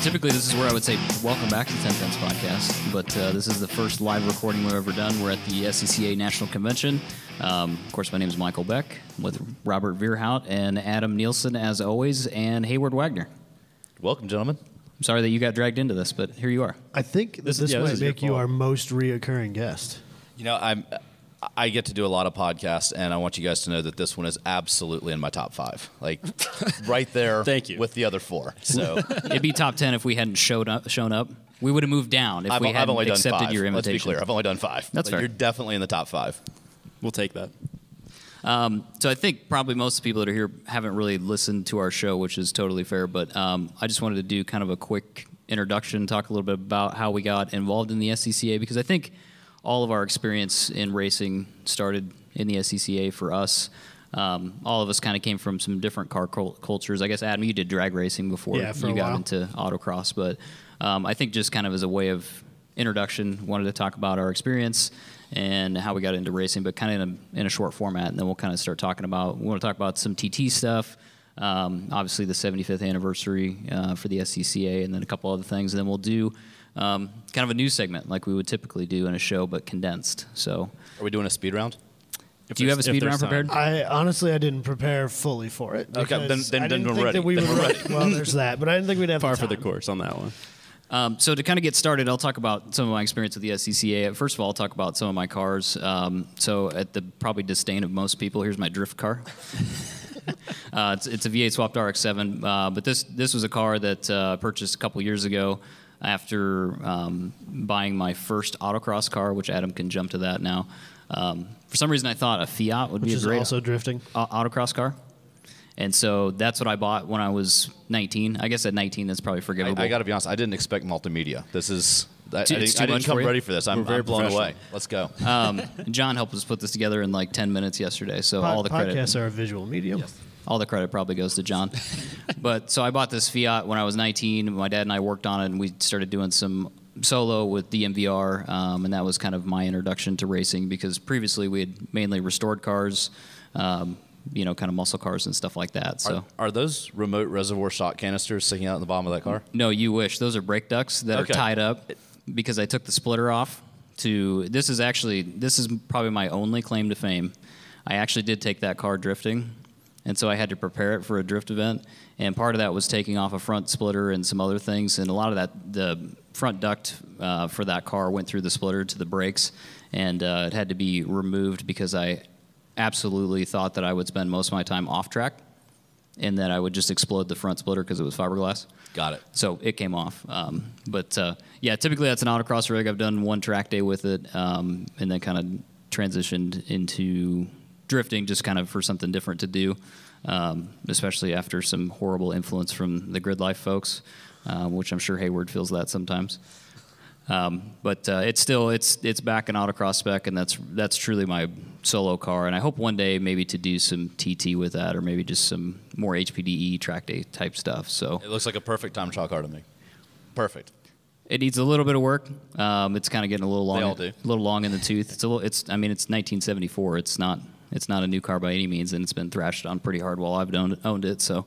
Typically, this is where I would say, welcome back to 10 Cents Podcast, but this is the first live recording we've ever done. We're at the SCCA National Convention. Of course, my name is Michael Beck, with Robert Veerhout and Adam Nielsen, as always, and Heyward Wagner. Welcome, gentlemen. I'm sorry that you got dragged into this, but here you are. I think this might make you our most reoccurring guest. You know, I get to do a lot of podcasts, and I want you guys to know that this one is absolutely in my top 5. Like, right there Thank you. with the other 4. So It'd be top 10 if we hadn't shown up. We would have moved down if we I've hadn't only done accepted 5. your invitation. Let's be clear. I've only done 5. That's fair. You're definitely in the top 5. We'll take that. So I think probably most people that are here haven't really listened to our show, which is totally fair, but I just wanted to do kind of a quick introduction, talk a little bit about how we got involved in the SCCA, because I think all of our experience in racing started in the SCCA for us. All of us kind of came from some different car cultures. I guess, Adam, you did drag racing before you got into autocross, but I think just kind of as a way of introduction, wanted to talk about our experience and how we got into racing, but kind of in a short format, and then we'll kind of start talking about, we want to talk about some TT stuff, obviously the 75th anniversary for the SCCA, and then a couple other things, and then we'll do kind of a news segment like we would typically do in a show, but condensed. So, are we doing a speed round? Do you have a speed round prepared? I didn't prepare fully for it. Okay, then we're ready. Well, there's that, but I didn't think we'd have Par the for time. the course on that one. So to kind of get started, I'll talk about some of my experience with the SCCA. First of all, I'll talk about some of my cars. So at the probably disdain of most people, here's my drift car. It's a V8 swapped RX-7, but this was a car that I purchased a couple years ago after buying my first autocross car, which Adam can jump to that now. For some reason, I thought a Fiat would be a great also drifting autocross car. And so that's what I bought when I was 19. I guess at 19, that's probably forgivable. I got to be honest. I didn't expect multimedia. This is. I Too didn't much come for you? ready for this. I'm very blown professional. away. Let's go. John helped us put this together in like 10 minutes yesterday, so all the credit. Podcasts are a visual medium. Yes. All the credit probably goes to John. But so I bought this Fiat when I was 19. My dad and I worked on it, and we started doing some solo with DMVR, and that was kind of my introduction to racing, because previously we had mainly restored cars, kind of muscle cars and stuff like that. So Are those remote reservoir shot canisters sticking out in the bottom of that car? no, you wish. Those are brake ducts that are tied up, because I took the splitter off. This is probably my only claim to fame. I actually did take that car drifting, and so I had to prepare it for a drift event. And part of that was taking off a front splitter and some other things. And a lot of that, the front duct for that car went through the splitter to the brakes, and it had to be removed because I absolutely thought that I would spend most of my time off track, and that I would just explode the front splitter because it was fiberglass. Got it. So it came off. Yeah, typically that's an autocross rig. I've done one track day with it, and then kind of transitioned into drifting just kind of for something different to do, especially after some horrible influence from the Grid Life folks, which I'm sure Heyward feels that sometimes. But it's back in autocross spec, and that's truly my solo car. And I hope one day maybe to do some TT with that, or maybe just some more HPDE track day type stuff. So It looks like a perfect time trial car to me. Perfect. it needs a little bit of work. It's kind of getting a little long. They all do. A little long in the tooth. It's 1974. It's not a new car by any means, and it's been thrashed on pretty hard while I've owned it. So,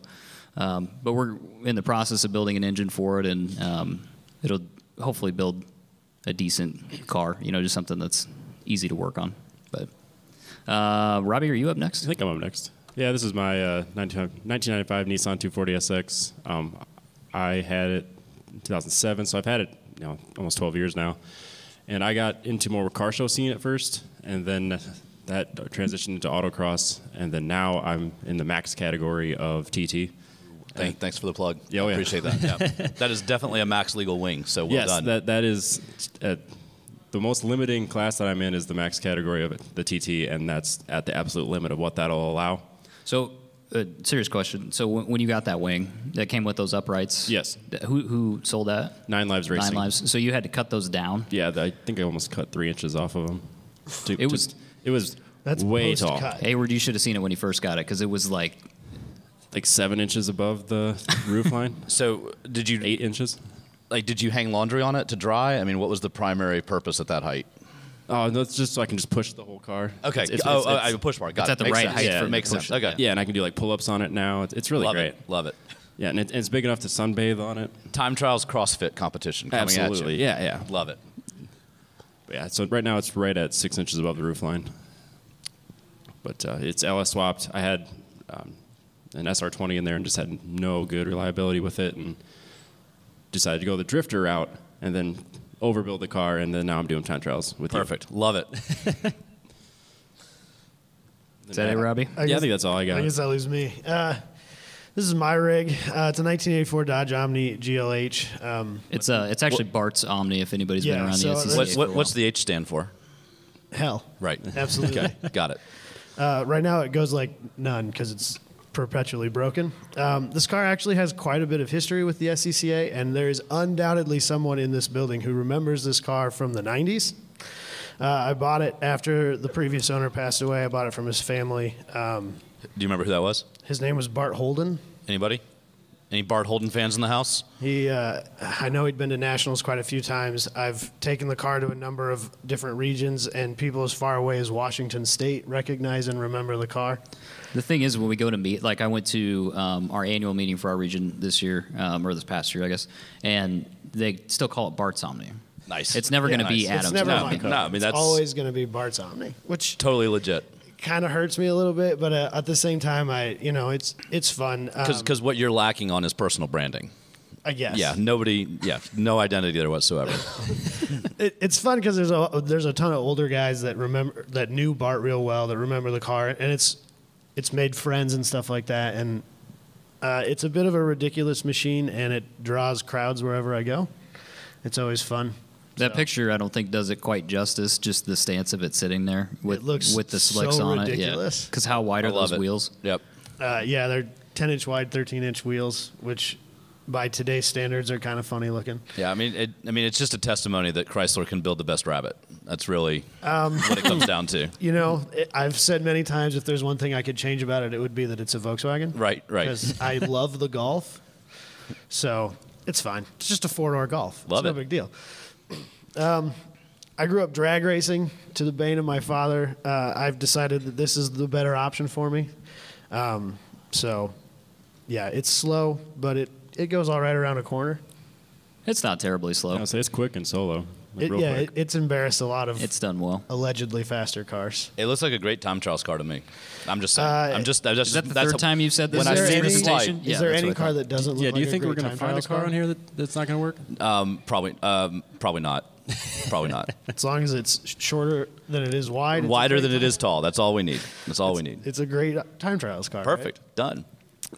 but we're in the process of building an engine for it, and it'll hopefully build a decent car, just something that's easy to work on. But Robbie, are you up next? I think I'm up next. Yeah, this is my 1995 Nissan 240 SX. I had it in 2007, so I've had it almost 12 years now. And I got into more car show scene at first, and then that transitioned into autocross, and then now I'm in the max category of TT. Thanks for the plug. Yeah, I appreciate that. Yeah. That is definitely a max legal wing, so well done. Yes, that is the most limiting class that I'm in is the max category of the TT, and that's at the absolute limit of what that'll allow. So, serious question. So when you got that wing, that came with those uprights? Yes. Who sold that? 9 Lives Racing. 9 Lives. So you had to cut those down? Yeah, I think I almost cut 3 inches off of them. It was That's way tall. post-cut. Heyward, you should have seen it when he first got it, because it was like 7 inches above the roof line. So did you 8 inches. did you hang laundry on it to dry? I mean, what was the primary purpose at that height? Oh, that's just so I can just push the whole car. Okay. It's I push bar. Got It's it. at the Makes right sense. height Yeah, for makes push sense. it. Okay. Yeah, and I can do pull-ups on it now. It's really Love great. it. Love it. Yeah, and it's big enough to sunbathe on it. Time trials CrossFit competition coming Absolutely. at you. Yeah. Love it. But yeah, so right now it's right at 6 inches above the roof line. But it's LS swapped. I had an SR20 in there and just had no good reliability with it, and decided to go the drifter route and then overbuild the car, and then now I'm doing time trials with you. Perfect. Love it. Is that it, Robbie? I think that's all I got. I guess that leaves me. This is my rig. It's a 1984 Dodge Omni GLH. It's actually Bart's Omni, if anybody's been Yeah, around so the SCCA for a while. What's the H stand for? Hell. Right. Absolutely. Okay. Got it. Right now it goes like none because it's perpetually broken. This car actually has quite a bit of history with the SCCA, and there is undoubtedly someone in this building who remembers this car from the 90s. I bought it after the previous owner passed away. I bought it from his family. Do you remember who that was? His name was Bart Holden. Anybody? Any Bart Holden fans in the house? I know he'd been to nationals quite a few times. I've taken the car to a number of different regions, and people as far away as Washington State recognize and remember the car. The thing is, when we go to meet, like I went to our annual meeting for our region this year, or this past year, I guess, and they still call it Bart's Omni. Nice. It's never going to be It's Adam's. never No, my car. no, I mean, It's that's- always going to be Bart's Omni, which Totally legit. kind of hurts me a little bit, but at the same time, it's fun. Because what you're lacking on is personal branding. I guess. Yeah, no identity there whatsoever. It's fun because there's a ton of older guys that knew Bart real well, that remember the car, and it's made friends and stuff like that, and it's a bit of a ridiculous machine, and it draws crowds wherever I go. It's always fun. That picture, I don't think, does it quite justice. Just the stance of it sitting there with It looks the slicks so on ridiculous. it. Because how wide I are love those it. wheels? Yep. Yeah, they're 10-inch wide, 13-inch wheels, which by today's standards are kind of funny looking. Yeah, I mean, it's just a testimony that Chrysler can build the best Rabbit. That's really what it comes down to. I've said many times if there's one thing I could change about it, it would be that it's a Volkswagen. Right. Because I love the Golf, so it's fine. It's just a four-door Golf. Love it's it. No big deal. I grew up drag racing to the bane of my father. I've decided that this is the better option for me. So, yeah, it's slow, but it goes all right around a corner. It's not terribly slow. I'll say it's quick and solo. Real quick. It's embarrassed a lot of It's done well. allegedly faster cars. It looks like a great time trials car to me. I'm just saying. Is that the third time you've said this? When I Is see there the any- slide, Is there any car that doesn't look Yeah, like do you a think we're great going to time find a trials car on here that's not going to work? probably not. Probably not. As long as it's shorter than it is wide. it's a Wider great than it time. is tall. That's all we need. That's all we need. It's a great time trials car. Perfect. Done.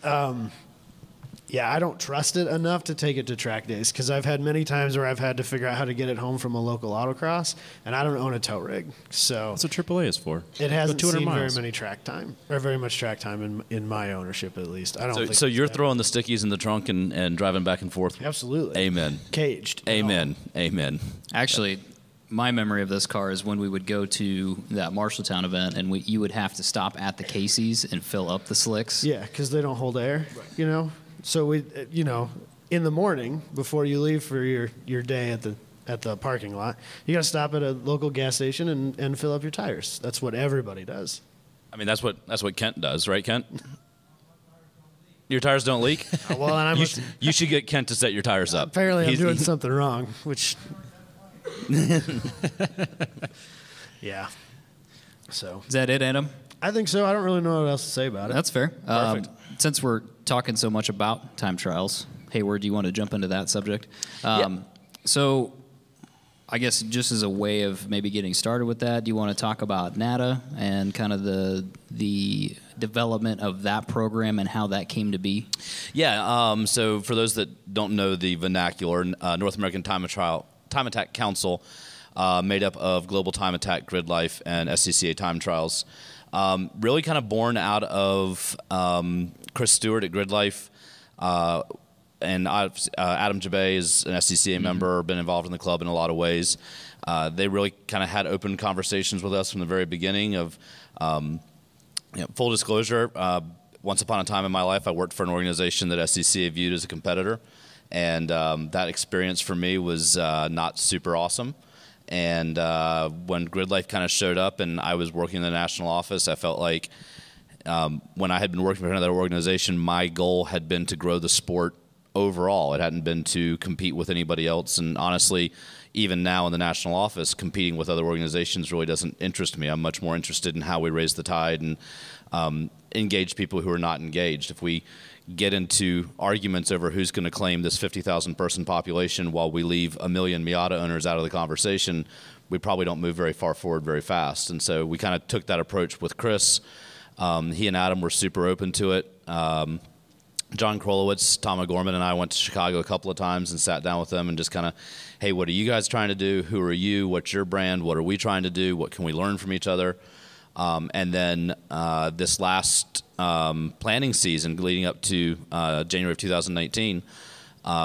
Right? Yeah, I don't trust it enough to take it to track days because I've had many times where I've had to figure out how to get it home from a local autocross, and I don't own a tow rig, so That's what AAA is for. it hasn't 200 seen miles. very much track time in my ownership at least. I don't think So it's you're that. throwing the stickies in the trunk and driving back and forth? Absolutely. Amen. Caged. Amen. Amen. Actually, my memory of this car is when we would go to that Marshalltown event, and you would have to stop at the Casey's and fill up the slicks. Yeah, because they don't hold air, So we, in the morning before you leave for your day at the parking lot, you got to stop at a local gas station and fill up your tires. That's what everybody does. I mean, that's what Kent does, right, Kent? Your tires don't leak? Well, and You should get Kent to set your tires up. apparently I'm He's- doing something wrong, which yeah. So Is that it, Adam? I think so. I don't really know what else to say about it. That's fair. Perfect. Since we're talking so much about time trials, Heyward, do you want to jump into that subject? So I guess just as a way of maybe getting started with that, do you want to talk about NATA and kind of the development of that program and how that came to be? Yeah. So for those that don't know the vernacular, North American Time Attack Council, made up of Global Time Attack, Grid Life, and SCCA Time Trials, really kind of born out of Chris Stewart at Grid Life. And Adam Jabay is an SCCA member, been involved in the club in a lot of ways. They really kind of had open conversations with us from the very beginning of, full disclosure, once upon a time in my life, I worked for an organization that SCCA viewed as a competitor. And that experience for me was not super awesome. And when Grid Life kind of showed up and I was working in the national office, I felt like When I had been working for another organization, my goal had been to grow the sport overall. It hadn't been to compete with anybody else. And honestly, even now in the national office, competing with other organizations really doesn't interest me. I'm much more interested in how we raise the tide and engage people who are not engaged. If we get into arguments over who's going to claim this 50,000 person population while we leave 1 million Miata owners out of the conversation, we probably don't move very far forward very fast. And so we kind of took that approach with Chris. He and Adam were super open to it. John Krolowitz, Tom O'Gorman, and I went to Chicago a couple of times and sat down with them and just kind of, hey, what are you guys trying to do? Who are you? What's your brand? What are we trying to do? What can we learn from each other? And then this last planning season leading up to January of 2019,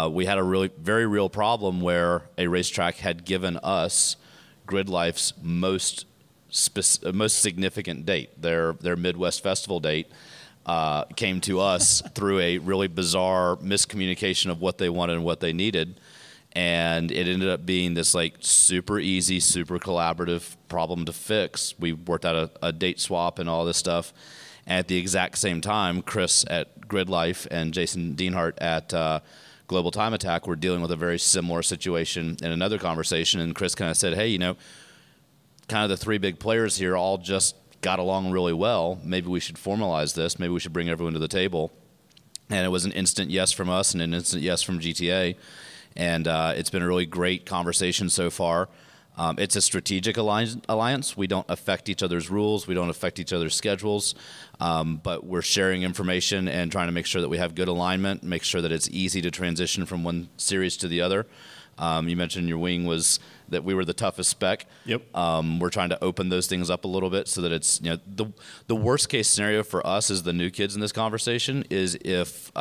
we had a very real problem where a racetrack had given us Grid Life's most significant date, their Midwest Festival date. Came to us through a really bizarre miscommunication of what they wanted and what they needed. And it ended up being this like super easy, super collaborative problem to fix. We worked out a date swap and all this stuff. And at the exact same time, Chris at Grid Life and Jason Dienhart at Global Time Attack were dealing with a very similar situation in another conversation. And Chris kind of said, hey, kind of the three big players here all just got along really well. Maybe we should formalize this. Maybe we should bring everyone to the table. And it was an instant yes from us and an instant yes from GTA. And it's been a really great conversation so far. It's a strategic alliance. We don't affect each other's rules. We don't affect each other's schedules. But we're sharing information and trying to make sure that we have good alignment, make sure that it's easy to transition from one series to the other. You mentioned your wing was that we were the toughest spec. Yep. We're trying to open those things up a little bit so that it's, the worst case scenario for us as the new kids in this conversation is if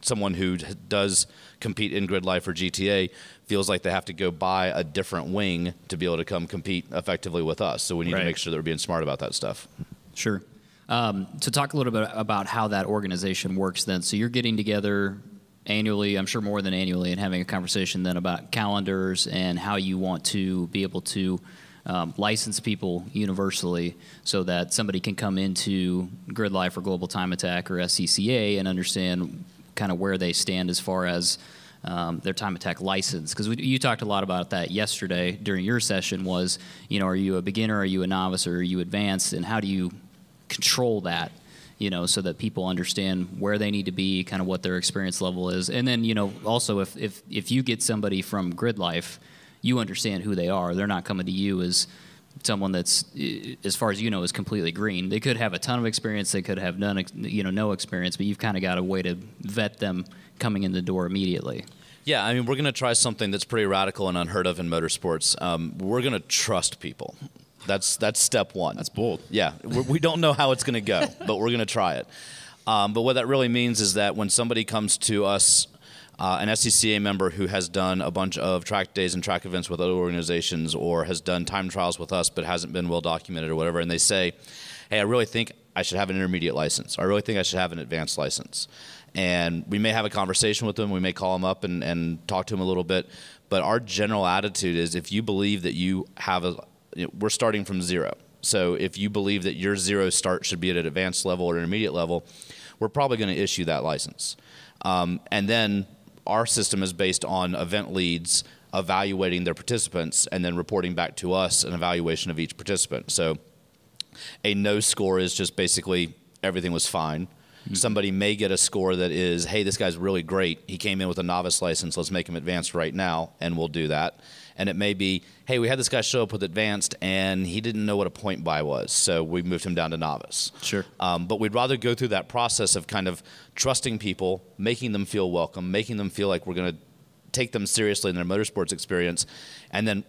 someone who does compete in Grid Life or GTA feels like they have to go buy a different wing to be able to come compete effectively with us. So we need to make sure that we're being smart about that stuff. Sure. To talk a little bit about how that organization works then. So you're getting together annually, I'm sure more than annually, and having a conversation then about calendars and how you want to be able to license people universally so that somebody can come into Grid Life or Global Time Attack or SCCA and understand kind of where they stand as far as their Time Attack license. Because you talked a lot about that yesterday during your session was, are you a beginner, are you a novice, or are you advanced, and how do you control that? So that people understand where they need to be, kind of what their experience level is. And then, also if you get somebody from Grid Life, you understand who they are. They're not coming to you as someone that's, as far as is completely green. They could have a ton of experience. They could have none, no experience, but you've kind of got a way to vet them coming in the door immediately. Yeah, I mean, we're going to try something that's pretty radical and unheard of in motorsports. We're going to trust people. That's step one. That's bold. Yeah, we don't know how it's going to go, but we're going to try it. But what that really means is that when somebody comes to us, an SCCA member who has done a bunch of track days and track events with other organizations or has done time trials with us but hasn't been well documented or whatever, and they say, hey, I really think I should have an intermediate license. I really think I should have an advanced license. And we may have a conversation with them. We may call them up and talk to them a little bit. But our general attitude is if you believe that you have we're starting from zero. So if you believe that your zero start should be at an advanced level or intermediate level, we're probably going to issue that license. And then our system is based on event leads evaluating their participants and then reporting back to us an evaluation of each participant. So a no score is just basically everything was fine. Mm-hmm. Somebody may get a score that is, hey, this guy's really great. He came in with a novice license. Let's make him advanced right now, and we'll do that. And it may be, hey, we had this guy show up with advanced, and he didn't know what a point buy was, so we moved him down to novice. Sure. But we'd rather go through that process of kind of trusting people, making them feel welcome, making them feel like we're going to take them seriously in their motorsports experience, and then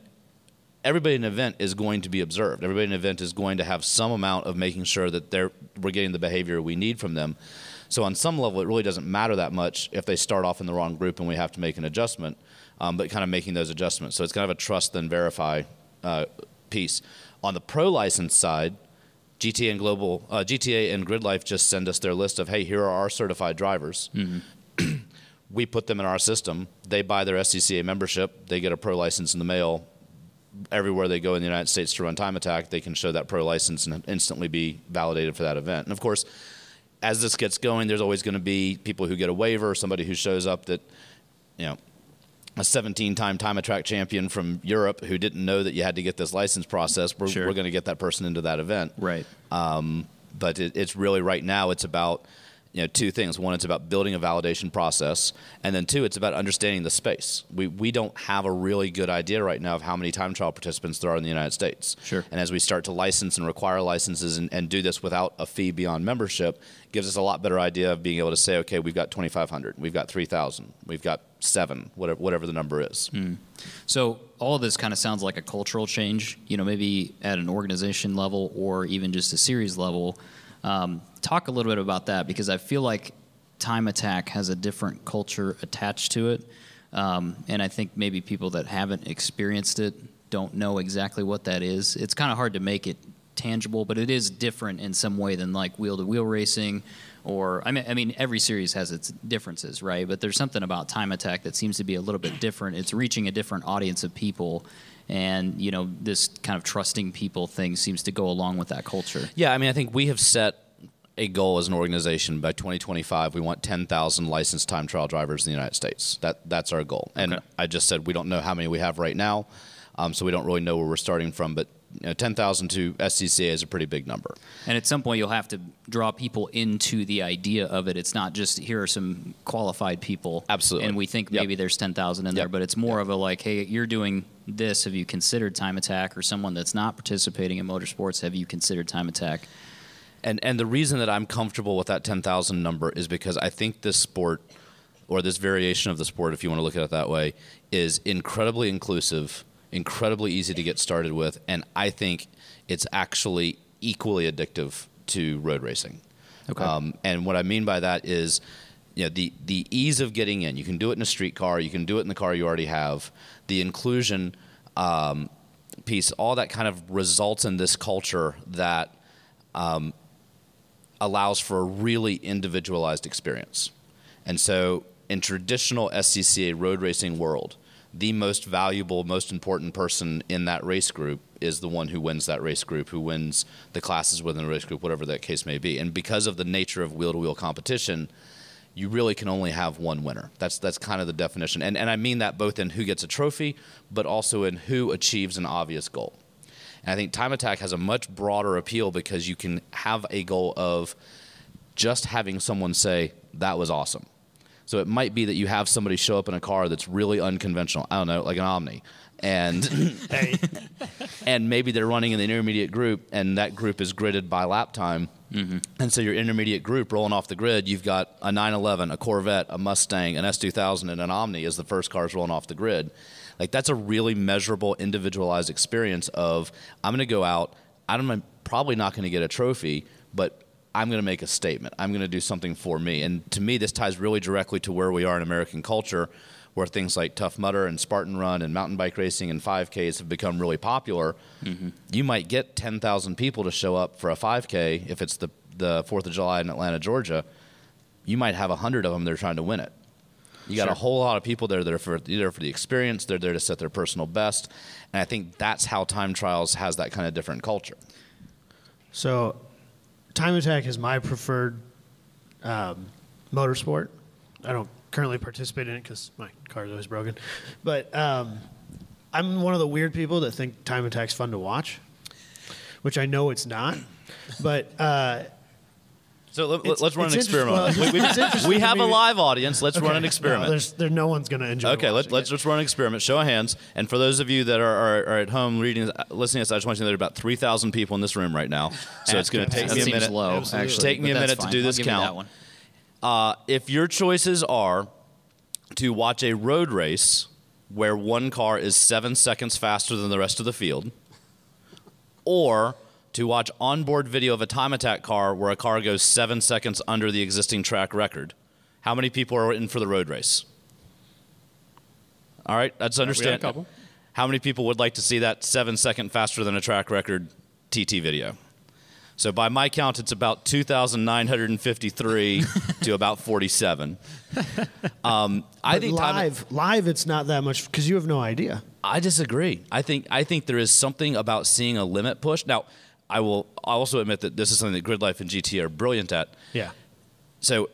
everybody in an event is going to be observed. Everybody in an event is going to have some amount of making sure that we're getting the behavior we need from them. So on some level, it really doesn't matter that much if they start off in the wrong group and we have to make an adjustment, but kind of making those adjustments. So it's kind of a trust then verify piece. On the pro license side, GTA and Grid Life just send us their list of, hey, here are our certified drivers. Mm-hmm. We put them in our system. They buy their SCCA membership. They get a pro license in the mail everywhere they go in the United States to run time attack, they can show that pro license and instantly be validated for that event. And of course, as this gets going, there's always going to be people who get a waiver, somebody who shows up that, you know, a 17-time time attack champion from Europe who didn't know that you had to get this license process. We're going to get that person into that event. Right. But it's really right now it's about, you know, two things. One, it's about building a validation process, and then two, it's about understanding the space. We don't have a really good idea right now of how many time trial participants there are in the United States. Sure. And as we start to license and require licenses and do this without a fee beyond membership, gives us a lot better idea of being able to say, okay, we've got 2,500, we've got 3,000, we've got 7, whatever the number is. So all of this kind of sounds like a cultural change, you know, maybe at an organization level or even just a series level. Talk a little bit about that, because I feel like time attack has a different culture attached to it. And I think maybe people that haven't experienced it don't know exactly what that is. It's kind of hard to make it tangible, but it is different in some way than like wheel-to-wheel racing, or I mean every series has its differences, right? But there's something about time attack that seems to be a little bit different. It's reaching a different audience of people, and you know, this kind of trusting people thing seems to go along with that culture. Yeah, I mean, I think we have set a goal as an organization. By 2025, we want 10,000 licensed time trial drivers in the United States. That's our goal. And Okay. I just said we don't know how many we have right now, so we don't really know where we're starting from. But you know, 10,000 to SCCA is a pretty big number. And at some point, you'll have to draw people into the idea of it. It's not just, here are some qualified people. Absolutely. And we think Yep. maybe there's 10,000 in there, Yep. but it's more of a like, hey, you're doing this. Have you considered time attack? Or someone that's not participating in motorsports, have you considered time attack? And the reason that I'm comfortable with that 10,000 number is because I think this sport, or this variation of the sport, if you want to look at it that way, is incredibly inclusive, incredibly easy to get started with, and I think it's actually equally addictive to road racing. Okay. And what I mean by that is, you know, the ease of getting in. You can do it in a street car. You can do it in the car you already have. The inclusion piece, all that kind of results in this culture that allows for a really individualized experience. And so in traditional SCCA road racing world, the most valuable, most important person in that race group is the one who wins that race group, who wins the classes within the race group, whatever that case may be. And because of the nature of wheel-to-wheel competition, you really can only have one winner. That's kind of the definition. And I mean that both in who gets a trophy, but also in who achieves an obvious goal. And I think time attack has a much broader appeal because you can have a goal of just having someone say, that was awesome. So it might be that you have somebody show up in a car that's really unconventional. I don't know, like an Omni. And and maybe they're running in the intermediate group, and that group is gridded by lap time. Mm-hmm. And so your intermediate group rolling off the grid, you've got a 911, a Corvette, a Mustang, an S2000, and an Omni as the first cars rolling off the grid. Like, that's a really measurable, individualized experience of, I'm going to go out, I'm probably not going to get a trophy, but I'm going to make a statement. I'm going to do something for me. And to me, this ties really directly to where we are in American culture, where things like Tough Mudder and Spartan Run and mountain bike racing and 5Ks have become really popular. Mm-hmm. You might get 10,000 people to show up for a 5K if it's the 4th of July in Atlanta, Georgia. You might have 100 of them that are trying to win it. You got a whole lot of people there that are there for the experience. They're there to set their personal best. And I think that's how time trials has that kind of different culture. So time attack is my preferred motorsport. I don't currently participate in it because my car is always broken. But I'm one of the weird people that think time attack's fun to watch, which I know it's not. But so let's run an experiment. Well, we have a live audience. Let's run an experiment. No one's going to enjoy it. Okay, let's just run an experiment. Show of hands. And for those of you that are at home listening to this, I just want you to know there are about 3,000 people in this room right now. So it's going to take me a minute. That seems low, actually. Take me a minute to do this count. If your choices are to watch a road race where one car is 7 seconds faster than the rest of the field, or to watch onboard video of a time attack car where a car goes 7 seconds under the existing track record, how many people are in for the road race? All right, that's understandable. We had a couple. How many people would like to see that 7 second faster than a track record TT video? So by my count, it's about 2,953 to about 47. I think live, it's not that much because you have no idea. I disagree. I think there is something about seeing a limit push. Now, I'll also admit that this is something that Grid Life and GT are brilliant at. Yeah. So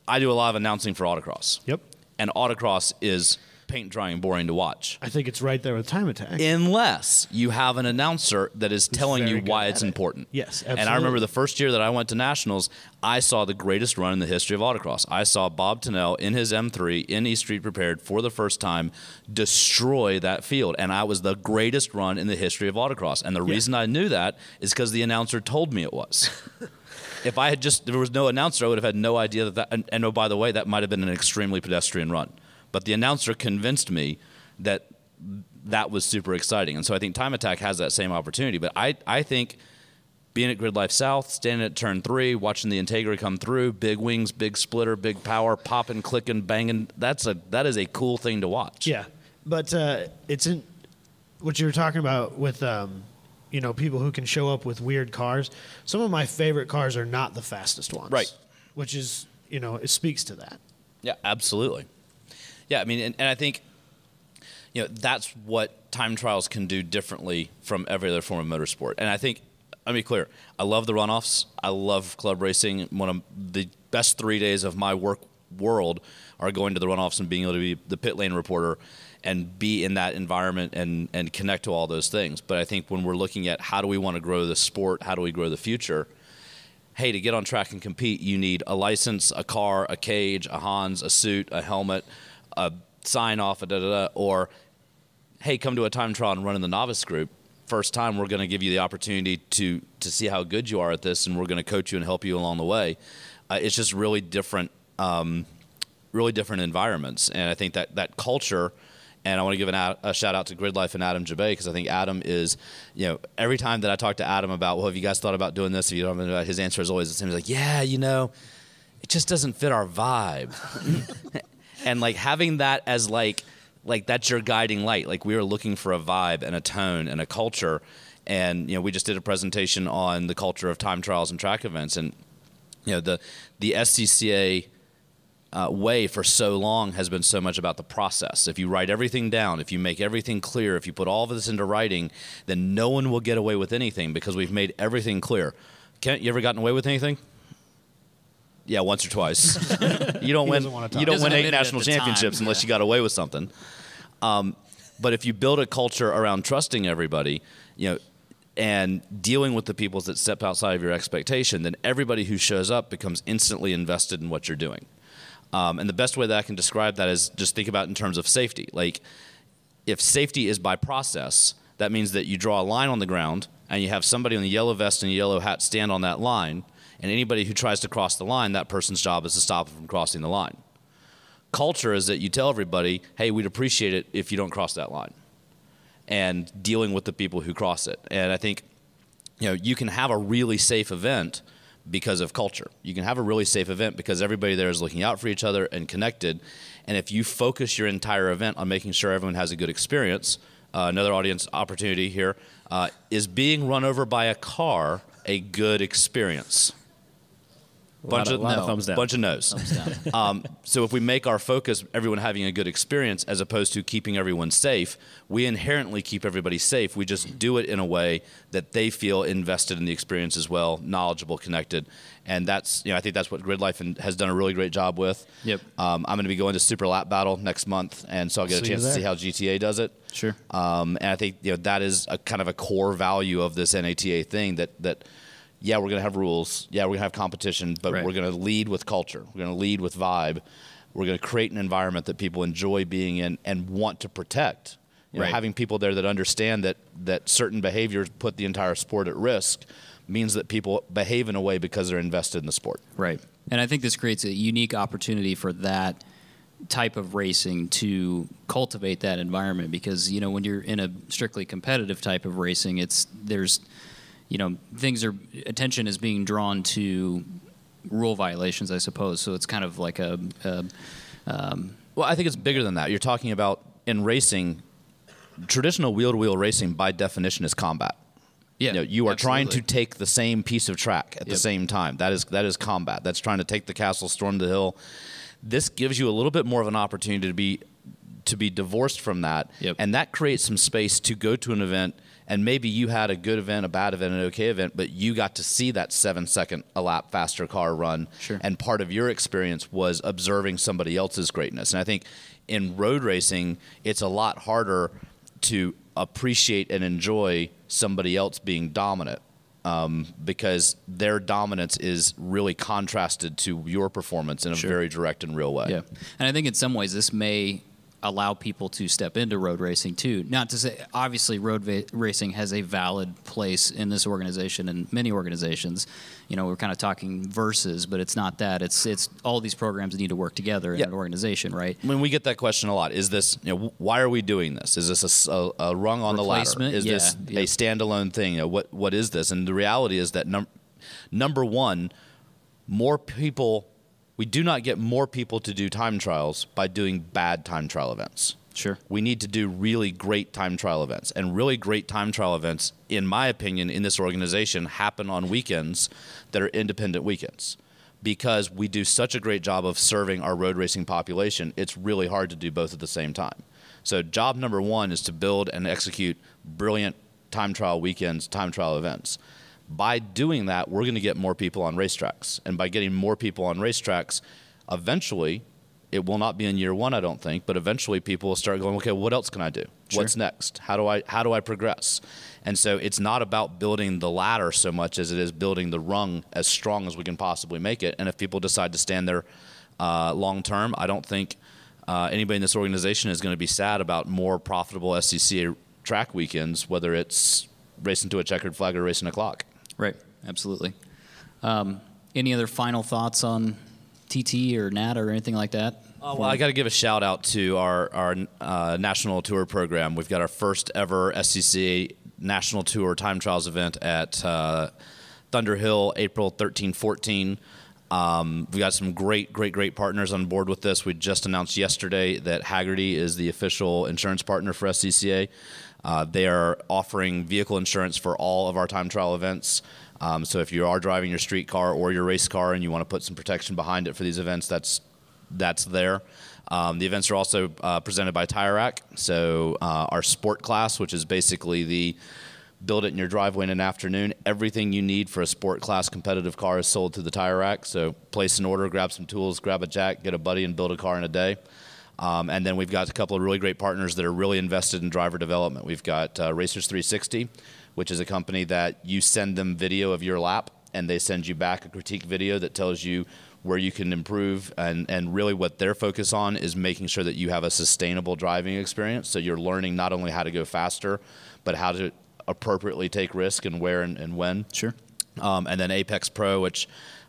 I do a lot of announcing for autocross. Yep. And autocross is paint dry and boring to watch. I think it's right there with Time Attack. Unless you have an announcer that is telling you why it's important. Yes, absolutely. And I remember the first year that I went to Nationals, I saw the greatest run in the history of autocross. I saw Bob Tennell in his M3 in East Street Prepared for the first time destroy that field. And I was the greatest run in the history of autocross. And the reason I knew that is because the announcer told me it was. If I had there was no announcer, I would have had no idea that and oh, by the way, that might have been an extremely pedestrian run. But the announcer convinced me that that was super exciting. And so I think Time Attack has that same opportunity. But I think being at Grid Life South, standing at turn 3, watching the Integra come through, big wings, big splitter, big power, popping, clicking, banging, that is a cool thing to watch. Yeah. But it's in what you were talking about with people who can show up with weird cars. Some of my favorite cars are not the fastest ones. Right. Which is, it speaks to that. Yeah, absolutely. Yeah, I mean, and I think, that's what time trials can do differently from every other form of motorsport. And I think, let me be clear, I love the runoffs. I love club racing. One of the best 3 days of my work world are going to the runoffs and being able to be the pit lane reporter and be in that environment and connect to all those things. But I think when we're looking at how do we want to grow the sport, how do we grow the future, hey, to get on track and compete, you need a license, a car, a cage, a Hans, a suit, a helmet, a sign-off, or, hey, come to a time trial and run in the novice group. First time, we're going to give you the opportunity to see how good you are at this, and we're going to coach you and help you along the way. It's just really different environments. And I think that culture, and I want to give a shout-out to Grid Life and Adam Jabay, because I think Adam is, every time that I talk to Adam about, well, have you guys thought about doing this? Have you thought about it? His answer is always the same. He's like, yeah, it just doesn't fit our vibe. And having that as that's your guiding light. We are looking for a vibe and a tone and a culture. And we just did a presentation on the culture of time trials and track events. And the SCCA way for so long has been so much about the process. If you write everything down, if you make everything clear, if you put all of this into writing, then no one will get away with anything because we've made everything clear. Kent, you ever gotten away with anything? Yeah, once or twice. You don't win 8 national championships unless you got away with something. But if you build a culture around trusting everybody, and dealing with the people that step outside of your expectation, then everybody who shows up becomes instantly invested in what you're doing. And the best way that I can describe that is just think about it in terms of safety. If safety is by process, that means that you draw a line on the ground and you have somebody in the yellow vest and yellow hat stand on that line. And anybody who tries to cross the line, that person's job is to stop them from crossing the line. Culture is that you tell everybody, hey, we'd appreciate it if you don't cross that line. And dealing with the people who cross it. And I think, you can have a really safe event because of culture. You can have a really safe event because everybody there is looking out for each other and connected. And if you focus your entire event on making sure everyone has a good experience, another audience opportunity here, is being run over by a car a good experience? Bunch of thumbs down. Bunch of no's. Thumbs down. So if we make our focus everyone having a good experience as opposed to keeping everyone safe, we inherently keep everybody safe. We just do it in a way that they feel invested in the experience as well, knowledgeable, connected. And that's, I think that's what Grid Life has done a really great job with. Yep. I'm going to be going to Super Lap Battle next month, and so I'll get a chance to see how GTA does it. Sure. And I think that is a kind of a core value of this NATA thing that yeah, we're going to have rules. Yeah, we're going to have competition, but we're going to lead with culture. We're going to lead with vibe. We're going to create an environment that people enjoy being in and want to protect. Having people there that understand that certain behaviors put the entire sport at risk means that people behave in a way because they're invested in the sport. Right. And I think this creates a unique opportunity for that type of racing to cultivate that environment because, when you're in a strictly competitive type of racing, attention is being drawn to rule violations, I suppose. So it's kind of like well, I think it's bigger than that. You're talking about in racing, traditional wheel-to-wheel racing by definition is combat. Yeah, you are trying to absolutely. take the same piece of track at the same time. That is combat. That's trying to take the castle, storm the hill. This gives you a little bit more of an opportunity to be divorced from that, and that creates some space to go to an event. And maybe you had a good event, a bad event, an okay event, but you got to see that 7-second a lap faster car run. Sure. And part of your experience was observing somebody else's greatness. And I think in road racing, it's a lot harder to appreciate and enjoy somebody else being dominant, because their dominance is really contrasted to your performance in a very direct and real way. Yeah, and I think in some ways this may allow people to step into road racing too. Not to say, obviously, racing has a valid place in this organization and many organizations. You know, we're kind of talking versus, but it's not that. It's all these programs need to work together in an organization, right? I mean, we get that question a lot. Is this, why are we doing this? Is this a rung on the ladder? Is this a standalone thing? What is this? And the reality is that number one, more people. We do not get more people to do time trials by doing bad time trial events. Sure. We need to do really great time trial events. And really great time trial events, in my opinion, in this organization, happen on weekends that are independent weekends. Because we do such a great job of serving our road racing population, it's really hard to do both at the same time. So job number one is to build and execute brilliant time trial weekends, time trial events. By doing that, we're going to get more people on racetracks. And by getting more people on racetracks, eventually, it will not be in year one, I don't think, but eventually people will start going, okay, what else can I do? Sure. What's next? How do I progress? And so it's not about building the ladder so much as it is building the rung as strong as we can possibly make it. And if people decide to stand there long term, I don't think anybody in this organization is going to be sad about more profitable SCCA track weekends, whether it's racing to a checkered flag or racing a clock. Right, absolutely. Any other final thoughts on TT or NATA or anything like that? Well, I got to give a shout out to our national tour program. We've got our first ever SCCA National Tour Time Trials event at Thunder Hill, April 13-14. We got some great partners on board with this. We just announced yesterday that Haggerty is the official insurance partner for SCCA. They are offering vehicle insurance for all of our time trial events. So if you are driving your street car or your race car and you want to put some protection behind it for these events, that's there. The events are also presented by Tire Rack. So our sport class, which is basically the build it in your driveway in an afternoon, everything you need for a sport class competitive car is sold through the Tire Rack. So place an order, grab some tools, grab a jack, get a buddy, and build a car in a day. And then we've got a couple of really great partners that are really invested in driver development. We've got Racers 360, which is a company that you send them video of your lap, and they send you back a critique video that tells you where you can improve. And really what their focus on is making sure that you have a sustainable driving experience. So you're learning not only how to go faster, but how to appropriately take risk and where and when. Sure. And then Apex Pro, which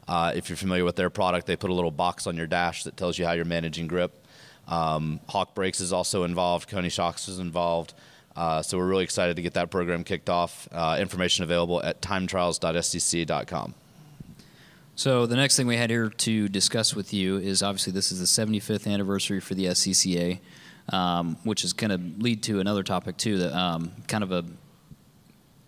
if you're familiar with their product, they put a little box on your dash that tells you how you're managing grip. Hawk Brakes is also involved. Coney Shocks is involved. So we're really excited to get that program kicked off. Information available at timetrials.scca.com. So the next thing we had here to discuss with you is obviously this is the 75th anniversary for the SCCA, which is going to lead to another topic too, that kind of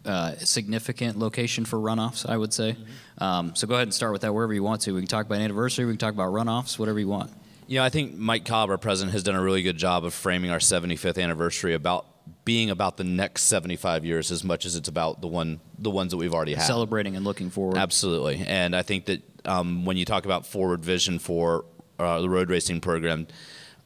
a significant location for runoffs, I would say. So go ahead and start with that wherever you want to. We can talk about anniversary, we can talk about runoffs, whatever you want. I think Mike Cobb, our president, has done a really good job of framing our 75th anniversary about being about the next 75 years as much as it's about the ones that we've already had. Celebrating and looking forward. Absolutely. And I think that when you talk about forward vision for the road racing program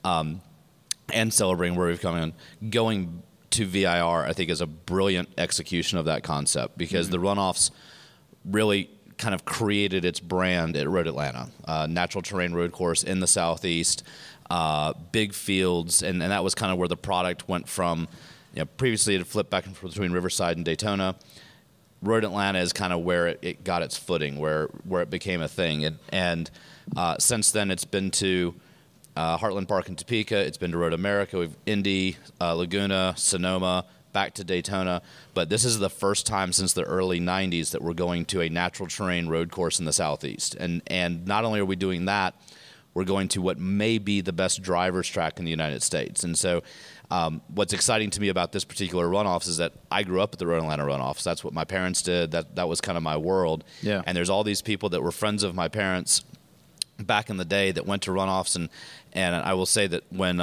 and celebrating where we've come in, going to VIR, I think, is a brilliant execution of that concept because the runoffs really kind of created its brand at Road Atlanta, natural terrain road course in the Southeast, big fields, and that was kind of where the product went from. Previously it had flipped back and forth between Riverside and Daytona. Road Atlanta is kind of where it got its footing, where it became a thing, and since then it's been to Heartland Park in Topeka, it's been to Road America, we've Indy, Laguna, Sonoma, back to Daytona, but this is the first time since the early 90s that we're going to a natural terrain road course in the Southeast. And not only are we doing that, we're going to what may be the best driver's track in the United States. And so What's exciting to me about this particular runoffs is that I grew up at the Road Atlanta runoffs. That's what my parents did. That was kind of my world. Yeah. And there's all these people that were friends of my parents back in the day that went to runoffs, and I will say that when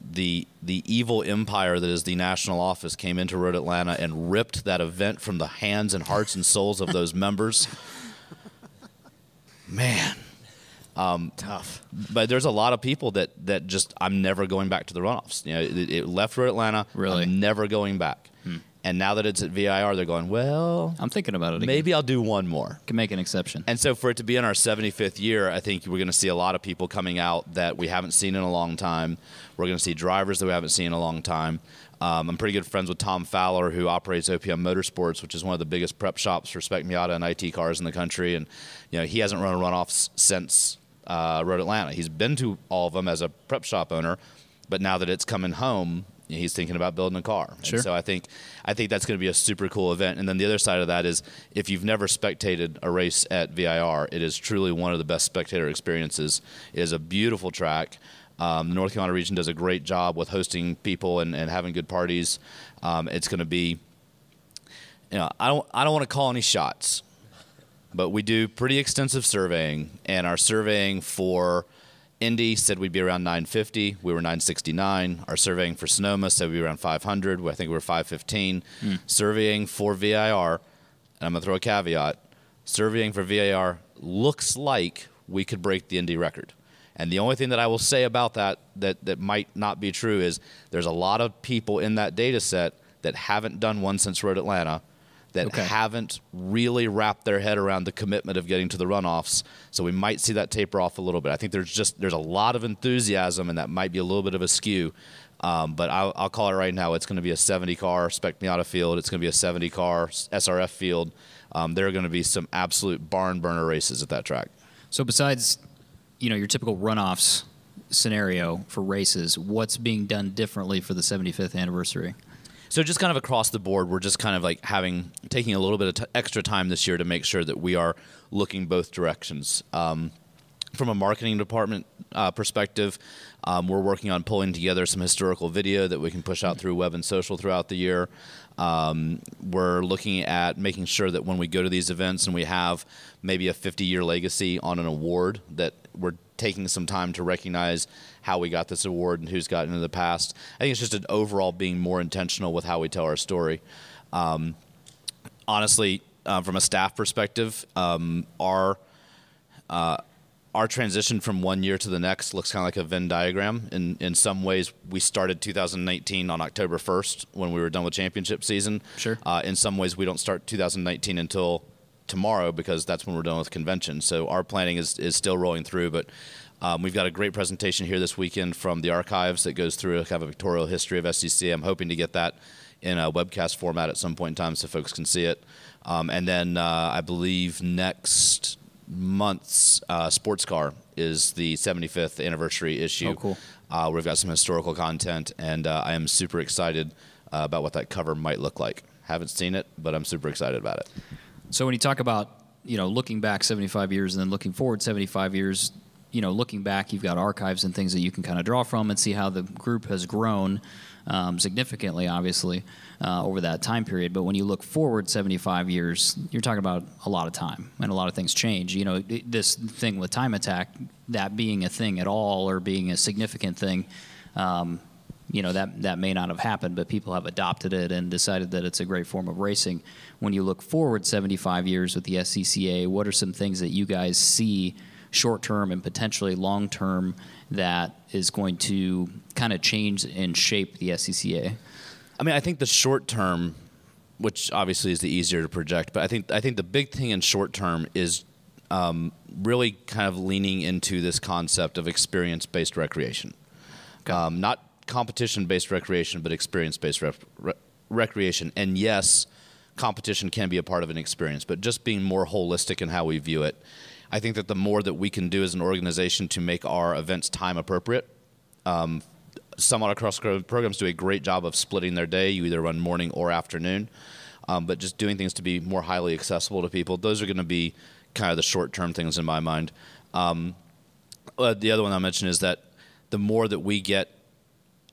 the evil empire that is the national office came into Road Atlanta and ripped that event from the hands and hearts and souls of those members, man. Tough. But there's a lot of people that just, I'm never going back to the runoffs. You know, it left Road Atlanta. Really? I'm never going back. And now that it's at VIR, they're going, well, I'm thinking about it again. maybe I'll do one more. Can make an exception. And so for it to be in our 75th year, I think we're going to see a lot of people coming out that we haven't seen in a long time. We're going to see drivers that we haven't seen in a long time. I'm pretty good friends with Tom Fowler, who operates OPM Motorsports, which is one of the biggest prep shops for spec Miata and IT cars in the country. And he hasn't run a runoff since Road Atlanta. He's been to all of them as a prep shop owner, but now that it's coming home, he's thinking about building a car. Sure. And so I think that's going to be a super cool event. And then the other side of that is, if you've never spectated a race at VIR, it is truly one of the best spectator experiences. It is a beautiful track. The North Carolina region does a great job with hosting people and having good parties. It's going to be, I don't want to call any shots, but we do pretty extensive surveying, and our surveying for Indy said we'd be around 950. We were 969. Our surveying for Sonoma said we'd be around 500. I think we were 515. Surveying for VIR, and I'm going to throw a caveat, surveying for VIR looks like we could break the Indy record. And the only thing that I will say about that might not be true is there's a lot of people in that data set that haven't done one since Road Atlanta, that haven't really wrapped their head around the commitment of getting to the runoffs. So we might see that taper off a little bit. I think there's a lot of enthusiasm, and that might be a little bit of a skew. But I'll call it right now. It's going to be a 70-car spec Miata field. It's going to be a 70-car SRF field. There are going to be some absolute barn burner races at that track. So besides, your typical runoffs scenario for races, what's being done differently for the 75th anniversary? So just kind of across the board, we're just kind of like taking a little bit of extra time this year to make sure that we are looking both directions. From a marketing department perspective, we're working on pulling together some historical video that we can push out through web and social throughout the year. We're looking at making sure that when we go to these events and we have maybe a 50-year legacy on an award, that we're taking some time to recognize how we got this award and who's gotten it in the past. I think it's just an overall being more intentional with how we tell our story. Honestly, from a staff perspective, our transition from one year to the next looks kind of like a Venn diagram. In some ways, we started 2019 on October 1st when we were done with championship season. Sure. In some ways, we don't start 2019 until tomorrow, because that's when we're done with convention. So our planning is still rolling through, but we've got a great presentation here this weekend from the archives that goes through kind of a pictorial history of SCCA. I'm hoping to get that in a webcast format at some point in time so folks can see it. And then I believe next month's sports car is the 75th anniversary issue. Oh, cool. We've got some historical content, and I am super excited about what that cover might look like. Haven't seen it, but I'm super excited about it. So when you talk about, looking back 75 years and then looking forward 75 years, looking back, you've got archives and things that you can kind of draw from and see how the group has grown significantly, obviously, over that time period. But when you look forward 75 years, you're talking about a lot of time, and a lot of things change. This thing with time attack, that being a thing at all or being a significant thing, that may not have happened, but people have adopted it and decided that it's a great form of racing. When you look forward 75 years with the SCCA, what are some things that you guys see short-term and potentially long-term that is going to kind of change and shape the SCCA? I mean, I think the short-term, which obviously is the easier to project, but I think the big thing in short-term is really kind of leaning into this concept of experience-based recreation. Okay. Not competition-based recreation, but experience-based recreation. And yes, competition can be a part of an experience, but just being more holistic in how we view it. I think that the more that we can do as an organization to make our events time appropriate, some autocross programs do a great job of splitting their day. You either run morning or afternoon, but just doing things to be more highly accessible to people. Those are going to be kind of the short-term things in my mind. The other one I mentioned is that the more that we get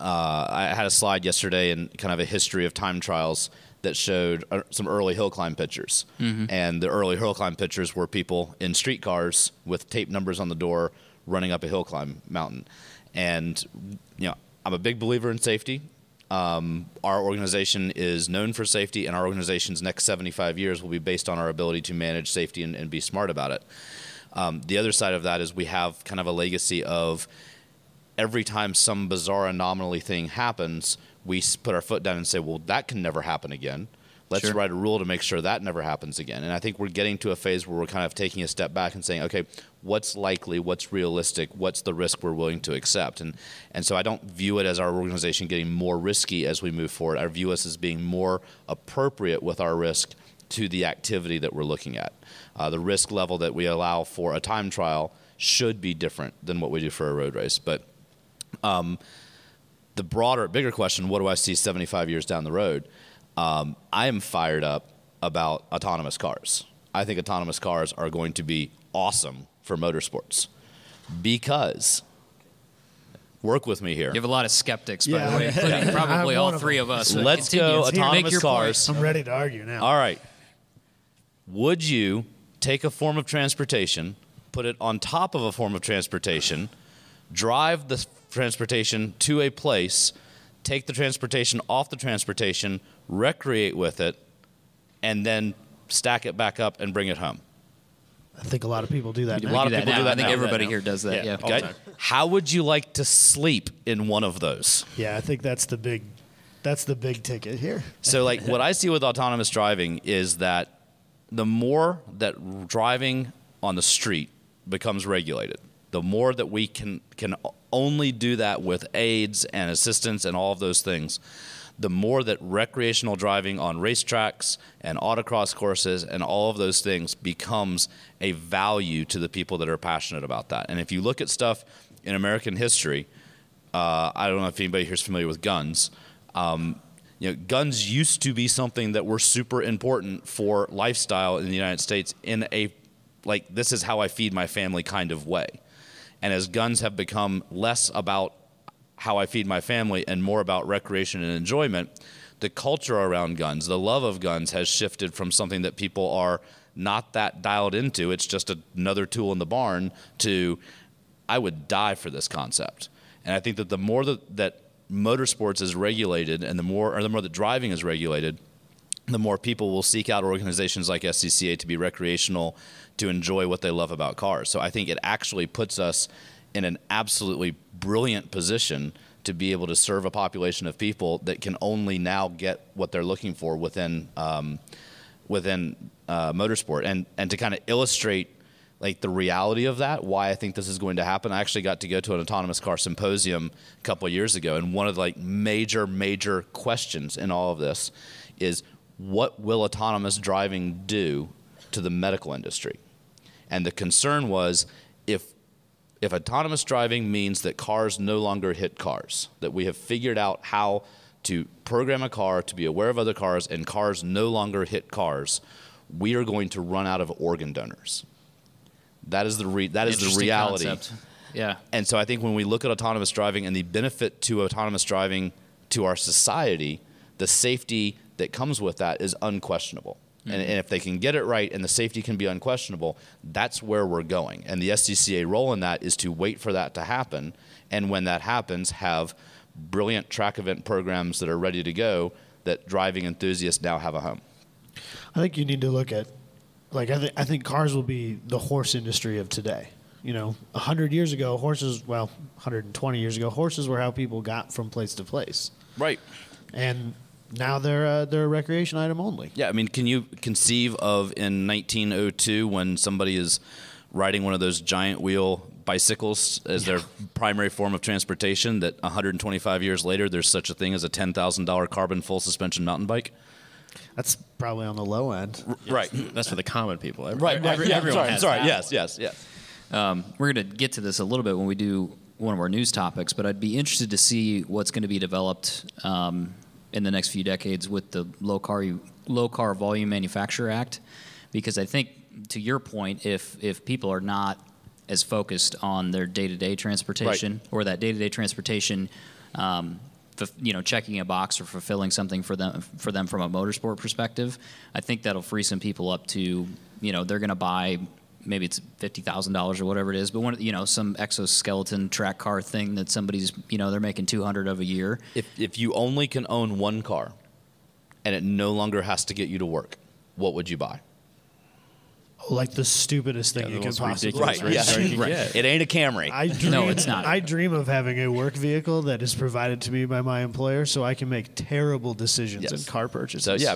I had a slide yesterday and kind of a history of time trials that showed some early hill climb pictures. And the early hill climb pictures were people in streetcars with tape numbers on the door running up a hill climb mountain. And, I'm a big believer in safety. Our organization is known for safety, and our organization's next 75 years will be based on our ability to manage safety and be smart about it. The other side of that is we have kind of a legacy of every time some bizarre anomaly thing happens, we put our foot down and say, well, that can never happen again. Let's write a rule to make sure that never happens again. And I think we're getting to a phase where we're kind of taking a step back and saying, okay, what's likely, what's realistic, what's the risk we're willing to accept? And so I don't view it as our organization getting more risky as we move forward. I view us as being more appropriate with our risk to the activity that we're looking at. The risk level that we allow for a time trial should be different than what we do for a road race. But the bigger question, what do I see 75 years down the road? I am fired up about autonomous cars. I think autonomous cars are going to be awesome for motorsports because, work with me here. You have a lot of skeptics, by the way, including probably all three of us. Let's go autonomous cars. I'm ready to argue now. All right. Would you take a form of transportation, put it on top of a form of transportation, drive the transportation to a place, take the transportation off the transportation, recreate with it, and then stack it back up and bring it home? I think a lot of people do that now. A lot of people do that I think now. everybody here does that, yeah. Okay. How would you like to sleep in one of those? Yeah, I think that's the big ticket here. So, like, what I see with autonomous driving is that the more that driving on the street becomes regulated, the more that we can only do that with aids and assistance and all of those things, the more that recreational driving on racetracks and autocross courses and all of those things becomes a value to the people that are passionate about that. And if you look at stuff in American history, I don't know if anybody here is familiar with guns. Guns used to be something that were super important for lifestyle in the United States in a, like, this is how I feed my family kind of way. And as guns have become less about how I feed my family and more about recreation and enjoyment, the culture around guns, the love of guns has shifted from something that people are not that dialed into, it's just another tool in the barn, to I would die for this concept. And I think that the more that motorsports is regulated and the more that driving is regulated, the more people will seek out organizations like SCCA to be recreational, to enjoy what they love about cars. So I think it actually puts us in an absolutely brilliant position to be able to serve a population of people that can only now get what they're looking for within motorsport. And to kind of illustrate like the reality of that, why I think this is going to happen, I actually got to go to an autonomous car symposium a couple of years ago, and one of the like major questions in all of this is, what will autonomous driving do to the medical industry? And the concern was, if autonomous driving means that cars no longer hit cars, that we have figured out how to program a car to be aware of other cars and cars no longer hit cars, we are going to run out of organ donors. That is the reality. Concept. Yeah. And so I think when we look at autonomous driving and the benefit to autonomous driving to our society, the safety that comes with that is unquestionable. And if they can get it right and the safety can be unquestionable, that's where we're going. And the SCCA role in that is to wait for that to happen. And when that happens, have brilliant track event programs that are ready to go that driving enthusiasts now have a home. I think you need to look at, like, I think cars will be the horse industry of today. 100 years ago, 120 years ago, horses were how people got from place to place. Right. And now they're a recreation item only. Yeah, I mean, can you conceive of in 1902 when somebody is riding one of those giant wheel bicycles as their primary form of transportation, that 125 years later there's such a thing as a $10,000 carbon full suspension mountain bike? That's probably on the low end. Right. That's for the common people. Right. Everyone has that. Yes. We're going to get to this a little bit when we do one of our news topics, but I'd be interested to see what's going to be developed in the next few decades with the Low Car Volume Manufacturer Act, because I think, to your point, if people are not as focused on their day-to-day transportation, or that day-to-day transportation checking a box or fulfilling something for them from a motorsport perspective. I think that'll free some people up to, they're going to buy, maybe it's $50,000 or whatever it is, but some exoskeleton track car thing that somebody's, they're making 200 of a year. If you only can own one car and it no longer has to get you to work, what would you buy? Like the stupidest thing you can possibly. Right. Yeah. It ain't a Camry. No, it's not. I dream of having a work vehicle that is provided to me by my employer, so I can make terrible decisions in car purchases. So yeah,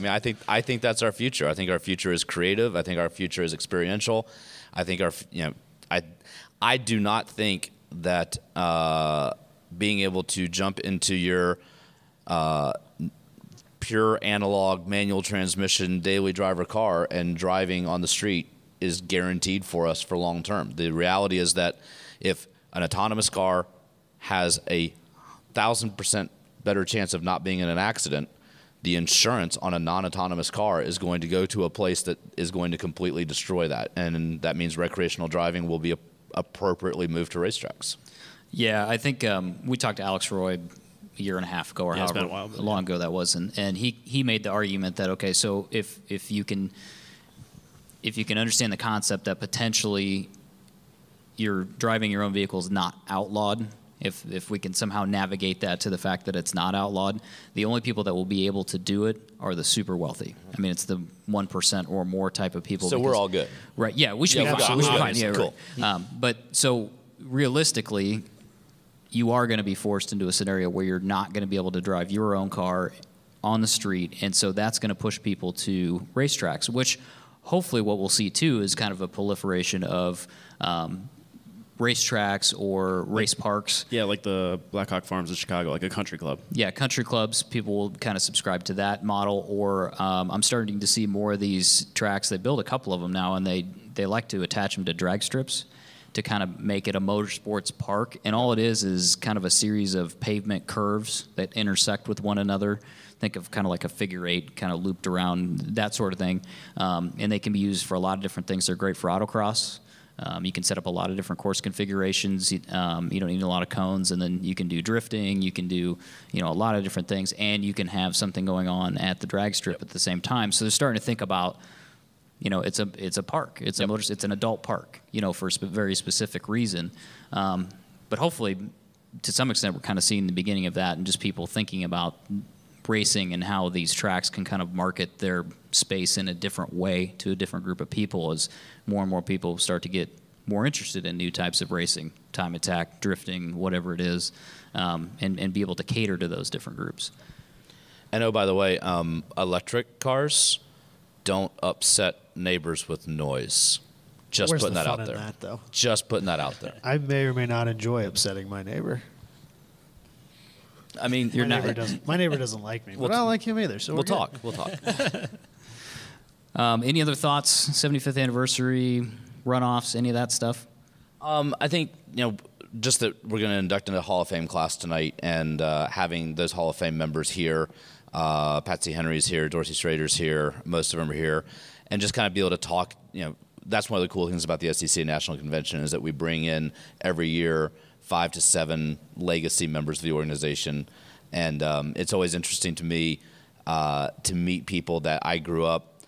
I think that's our future. I think our future is creative. I think our future is experiential. I think I do not think that being able to jump into your pure analog manual transmission daily driver car and driving on the street is guaranteed for us for long term. The reality is that if an autonomous car has a 1,000% better chance of not being in an accident, the insurance on a non-autonomous car is going to go to a place that is going to completely destroy that. And that means recreational driving will be appropriately moved to racetracks. Yeah, I think we talked to Alex Roy a year and a half ago or however long ago that was, and he made the argument that, okay, so if you can understand the concept that potentially you're driving your own vehicle is not outlawed, if we can somehow navigate that to the fact that it's not outlawed, the only people that will be able to do it are the super wealthy. I mean, it's the 1% or more type of people. So we're all good. Right, yeah, we should be fine. We should be fine. Yeah, cool. Right. But so realistically, you are going to be forced into a scenario where you're not going to be able to drive your own car on the street, and so that's going to push people to racetracks, which hopefully what we'll see too is kind of a proliferation of racetracks or race parks. Yeah, like the Blackhawk Farms in Chicago, like a country club. Yeah, country clubs, people will kind of subscribe to that model, or I'm starting to see more of these tracks. They build a couple of them now, and they like to attach them to drag strips to kind of make it a motorsports park. And all it is kind of a series of pavement curves that intersect with one another. Think of kind of like a figure eight, kind of looped around, that sort of thing. And they can be used for a lot of different things. They're great for autocross. You can set up a lot of different course configurations. You don't need a lot of cones, and then you can do drifting. You can do, a lot of different things, and you can have something going on at the drag strip at the same time. So they're starting to think about, it's a park. It's it's an adult park, for a very specific reason. But hopefully, to some extent, we're kind of seeing the beginning of that, and just people thinking about racing and how these tracks can kind of market their space in a different way to a different group of people as more and more people start to get more interested in new types of racing, time attack, drifting, whatever it is, and be able to cater to those different groups. And by the way, electric cars don't upset neighbors with noise. Just Where's putting the that fun out there. in that, though? Just putting that out there. I may or may not enjoy upsetting my neighbor. I mean, My neighbor doesn't like me, but I don't like him either. So We'll talk. Any other thoughts? 75th anniversary, runoffs, any of that stuff? I think, just that we're going to induct into the Hall of Fame class tonight, and having those Hall of Fame members here, Patsy Henry's here, Dorsey Schrader's here, most of them are here, and just kind of be able to talk. That's one of the cool things about the SCCA National Convention is that we bring in every year 5 to 7 legacy members of the organization, and it's always interesting to me to meet people that I grew up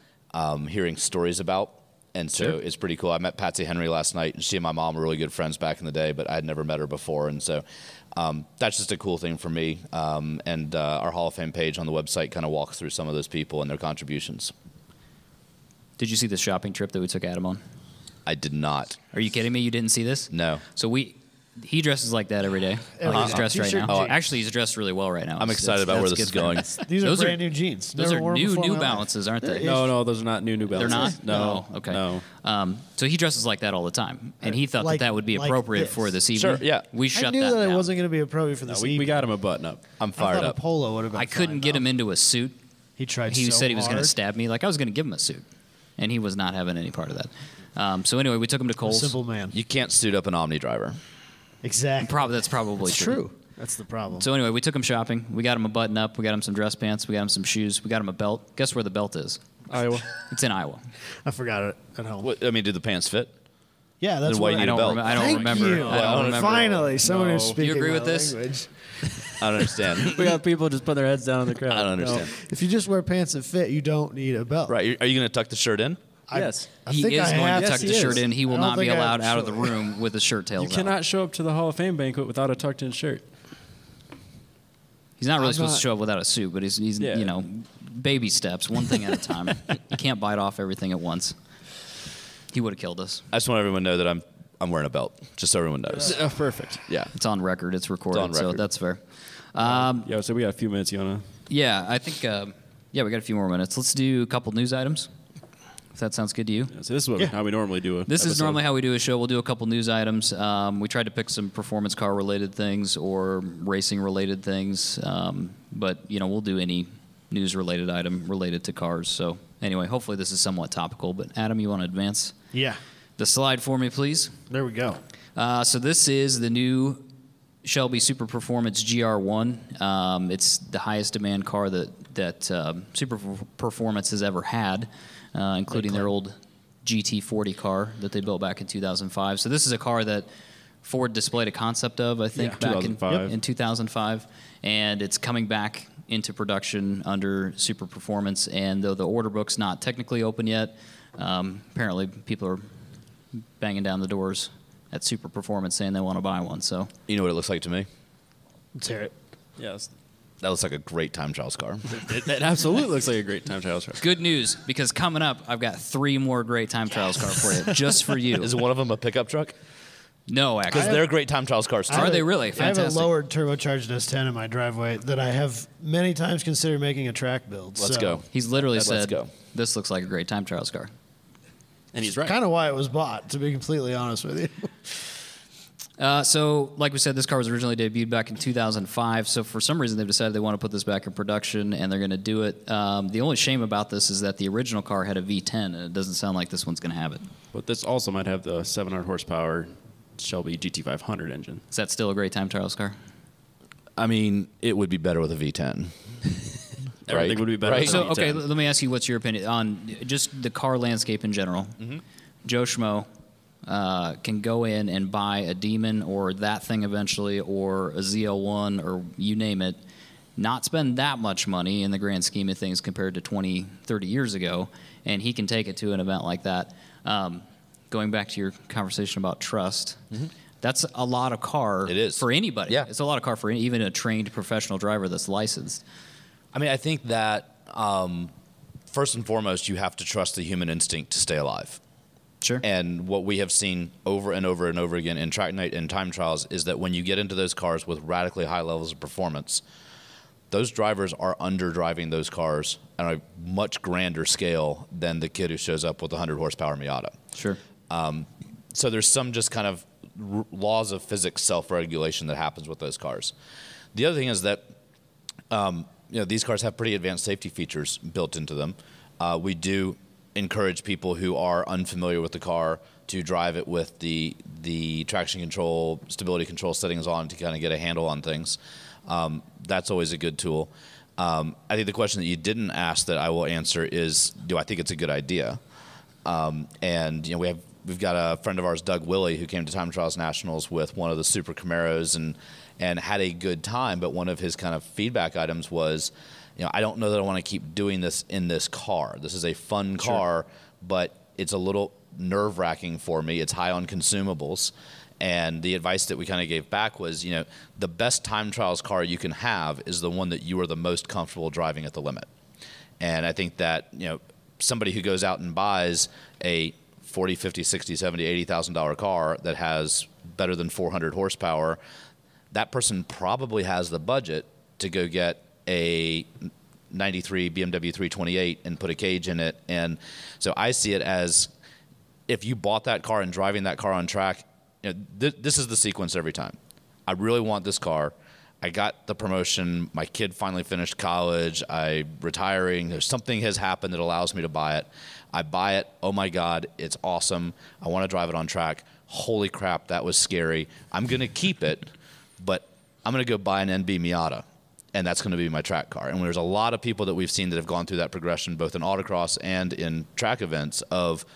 hearing stories about. And so It's pretty cool. I met Patsy Henry last night, and she and my mom were really good friends back in the day, but I had never met her before. And so that's just a cool thing for me. And our Hall of Fame page on the website kind of walks through some of those people and their contributions. Did you see the shopping trip that we took Adam on? I did not. Are you kidding me? You didn't see this? No. So he dresses like that every day. He's dressed right now. Actually, he's dressed really well right now. I'm excited about where this is going. These are brand new jeans. Those are New Balances, aren't they? No, those are not New Balances. They're not? No. Okay. No. So he dresses like that all the time, and he thought that would be appropriate for this evening. Sure, yeah. We shut I knew that that down. it wasn't going to be appropriate for this evening. We got him a button up. I'm fired up. A polo would have been I couldn't get him into a suit. He tried He so said he was going to hard. stab me. Like I was going to give him a suit, and he was not having any part of that. So anyway, we took him to Kohl's. Simple man. You can't suit up an Omni driver. Exactly. That's probably It's true. That's the problem. So anyway, we took him shopping. We got him a button up. We got him some dress pants. We got him some shoes. We got him a belt. Guess where the belt is? Iowa. It's in Iowa. I forgot it at home. What, did the pants fit? Yeah, that's Then why what you need a belt? I don't Thank remember. you. I don't remember. Finally, someone who's speaking agree my with this? language. I don't understand. We got people just put their heads down in the crowd. I don't understand. If you just wear pants that fit, you don't need a belt. Right? Are you going to tuck the shirt in? Yes. He is going to tuck the shirt in. He will I don't not be think I allowed have out of the room with his shirt tails You cannot show up to the Hall of Fame banquet without a tucked-in shirt. He's not really I'm supposed not- to show up without a suit, but he's Yeah. you know, baby steps, one thing at a time. You can't bite off everything at once. He would have killed us. I just want everyone to know that I'm wearing a belt, just so everyone knows. Perfect. Yeah. It's on record. It's recorded, on so record. that's fair. Yeah, so we got a few minutes. You want to? Yeah, I think, we got a few more minutes. Let's do a couple news items, if that sounds good to you. So this is how we normally do it. This is normally how we do a show. We'll do a couple news items. We tried to pick some performance car related things or racing related things, but we'll do any news related item related to cars. So anyway, hopefully this is somewhat topical. But Adam, you want to advance Yeah. the slide for me, please? There we go. So this is the new Shelby Super Performance GR1. It's the highest demand car that Super Performance has ever had, including their old GT40 car that they built back in 2005. So this is a car that Ford displayed a concept of, I think, back 2005. in 2005, and it's coming back into production under Super Performance. And though the order book's not technically open yet, apparently people are banging down the doors at Super Performance saying they want to buy one. So You know what it looks like to me? Let's hear it. Yes. That looks like a great time trials car. It absolutely looks like a great time trial. good news, because coming up, I've got 3 more great time trials car for you, just for you. Is one of them a pickup truck? No, Because actually. they're great time trials cars too. Are they really? I have a Fantastic. lowered turbocharged S10 in my driveway that I have many times considered making a track build. Let's so go. He's literally Let's said, go. this looks like a great time trials car. And he's right. Kind of why it was bought, to be completely honest with you. So, like we said, this car was originally debuted back in 2005. So, for some reason, they've decided they want to put this back in production, and they're going to do it. The only shame about this is that the original car had a V10, and it doesn't sound like this one's going to have it. But this also might have the 700 horsepower Shelby GT500 engine. Is that still a great time trials car? I mean, it would be better with a V10. Everything would be better. Right. with a So, V10. okay, let me ask you, what's your opinion on just the car landscape in general? Joe Schmo can go in and buy a Demon or that thing eventually, or a ZL1, or you name it, not spend that much money in the grand scheme of things compared to 20, 30 years ago, and he can take it to an event like that. Going back to your conversation about trust, that's a lot of car It is. for anybody. Yeah. It's a lot of car for even a trained professional driver that's licensed. I mean, I think that first and foremost, you have to trust the human instinct to stay alive. Sure. And what we have seen over and over and over again in track night and time trials is that when you get into those cars with radically high levels of performance, those drivers are underdriving those cars on a much grander scale than the kid who shows up with a 100 horsepower Miata. Sure. So there's some just kind of laws of physics self-regulation that happens with those cars. The other thing is that these cars have pretty advanced safety features built into them. We do encourage people who are unfamiliar with the car to drive it with the traction control, stability control settings on to kind of get a handle on things. That's always a good tool. I think the question that you didn't ask that I will answer is, do I think it's a good idea? And we've got a friend of ours, Doug Willey, who came to Time Trials Nationals with one of the Super Camaros and had a good time. But one of his kind of feedback items was, I don't know that I want to keep doing this in this car. This is a fun car, but it's a little nerve-wracking for me. It's high on consumables. And the advice that we kind of gave back was, the best time trials car you can have is the one that you are the most comfortable driving at the limit. And I think that, somebody who goes out and buys a $40, $50, $60, $70, $80,000 car that has better than 400 horsepower, that person probably has the budget to go get a 93 BMW 328 and put a cage in it. And so I see it as, if you bought that car and driving that car on track, this is the sequence every time. I really want this car. I got the promotion. My kid finally finished college. I'm retiring. There's something has happened that allows me to buy it. I buy it. Oh my God, it's awesome. I want to drive it on track. Holy crap, that was scary. I'm going to keep it, but I'm going to go buy an NB Miata, and that's going to be my track car. And there's a lot of people that we've seen that have gone through that progression, both in autocross and in track events of,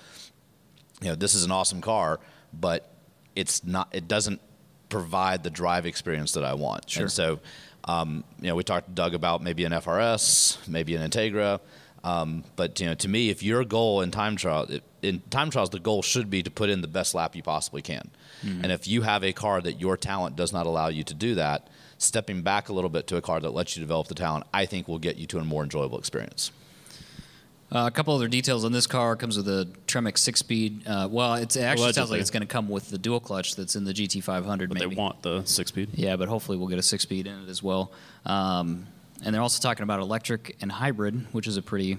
this is an awesome car, but it doesn't provide the drive experience that I want. Sure. And so We talked to Doug about maybe an FRS, maybe an Integra. But to me, if your goal in time trials, the goal should be to put in the best lap you possibly can. Mm-hmm. And if you have a car that your talent does not allow you to do that, stepping back a little bit to a car that lets you develop the talent, I think will get you to a more enjoyable experience. A couple other details on this car. It comes with a Tremec 6-speed. It actually sounds like it's going to come with the dual clutch that's in the GT500. But maybe. they want the 6-speed. Yeah, but hopefully we'll get a 6-speed in it as well. And they're also talking about electric and hybrid, which is a pretty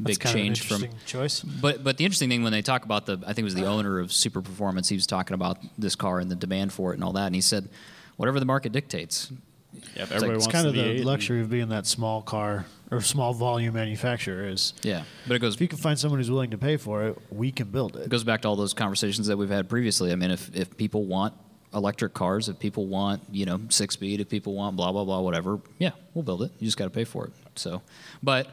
big change from choice. But the interesting thing when they talk about I think it was the owner of Super Performance, he was talking about this car and the demand for it and all that, and he said, whatever the market dictates. Yeah, if everybody wants it's kind of the the luxury of being that small car or small volume manufacturer is. Yeah, but it goes. If you can find someone who's willing to pay for it, we can build it. It goes back to all those conversations that we've had previously. I mean, if people want electric cars, if people want 6-speed, if people want blah blah blah whatever, yeah, we'll build it. You just got to pay for it. So, but